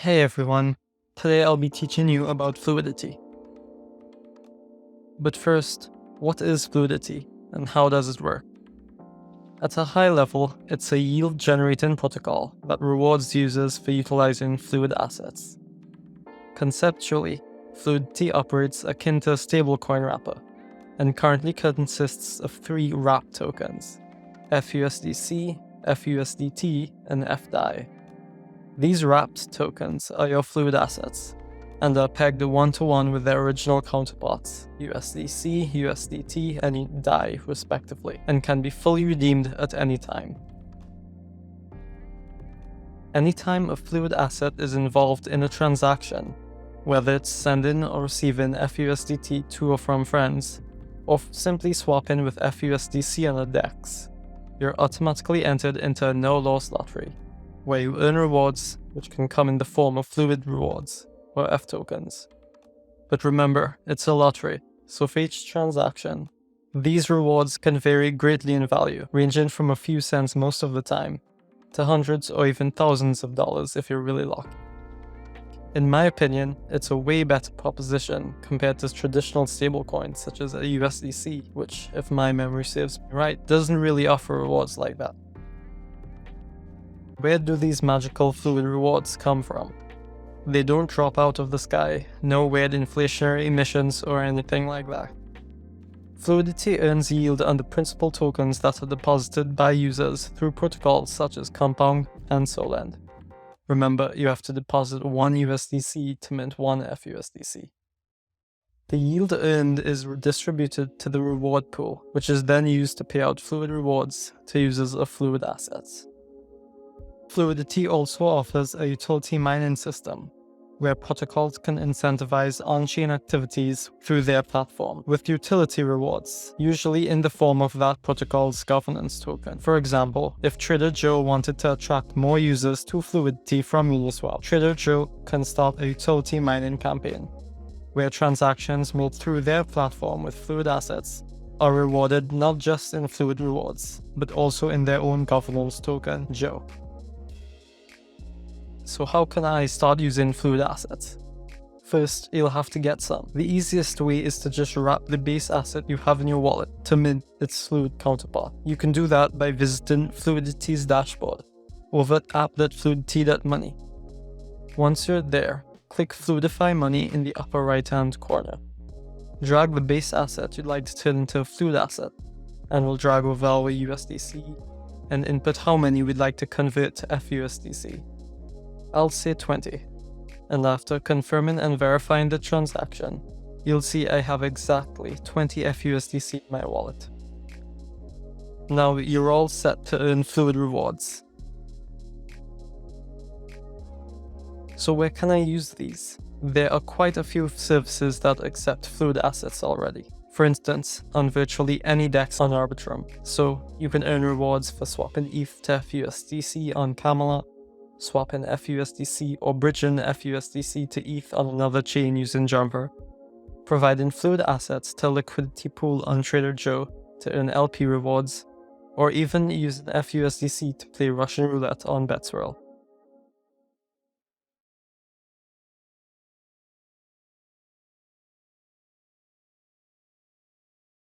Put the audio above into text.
Hey everyone, today I'll be teaching you about fluidity. But first, what is fluidity and how does it work? At a high level, it's a yield-generating protocol that rewards users for utilizing fluid assets. Conceptually, fluidity operates akin to a stablecoin wrapper and currently consists of three wrap tokens: FUSDC, FUSDT, and FDAI. These wrapped tokens are your fluid assets, and are pegged one-to-one with their original counterparts, USDC, USDT, and DAI respectively, and can be fully redeemed at any time. Anytime a fluid asset is involved in a transaction, whether it's sending or receiving FUSDT to or from friends, or simply swapping with FUSDC on a DEX, you're automatically entered into a no-loss lottery, where you earn rewards, which can come in the form of fluid rewards, or F tokens. But remember, it's a lottery, so for each transaction, these rewards can vary greatly in value, ranging from a few cents most of the time, to hundreds or even thousands of dollars if you're really lucky. In my opinion, it's a way better proposition compared to traditional stablecoins such as a USDC, which, if my memory serves me right, doesn't really offer rewards like that. Where do these magical fluid rewards come from? They don't drop out of the sky, no weird inflationary emissions or anything like that. Fluidity earns yield on the principal tokens that are deposited by users through protocols such as Compound and Solana. Remember, you have to deposit 1 USDC to mint 1 FUSDC. The yield earned is distributed to the reward pool, which is then used to pay out fluid rewards to users of fluid assets. Fluidity also offers a utility mining system, where protocols can incentivize on-chain activities through their platform with utility rewards, usually in the form of that protocol's governance token. For example, if Trader Joe wanted to attract more users to Fluidity from Uniswap, Trader Joe can start a utility mining campaign, where transactions made through their platform with fluid assets are rewarded not just in fluid rewards, but also in their own governance token, Joe. So how can I start using fluid assets? First, you'll have to get some. The easiest way is to just wrap the base asset you have in your wallet to mint its fluid counterpart. You can do that by visiting Fluidity's dashboard over at app.fluidity.money. Once you're there, click Fluidify Money in the upper right-hand corner. Drag the base asset you'd like to turn into a fluid asset, and we'll drag over our USDC and input how many we'd like to convert to FUSDC. I'll say 20, and after confirming and verifying the transaction, you'll see I have exactly 20 FUSDC in my wallet. Now you're all set to earn fluid rewards. So where can I use these? There are quite a few services that accept fluid assets already. For instance, on virtually any DEX on Arbitrum, so you can earn rewards for swapping ETH to FUSDC on Camelot, swapping FUSDC or bridging FUSDC to ETH on another chain using Jumper, providing fluid assets to a liquidity pool on Trader Joe to earn LP rewards, or even using FUSDC to play Russian roulette on BetSwirl.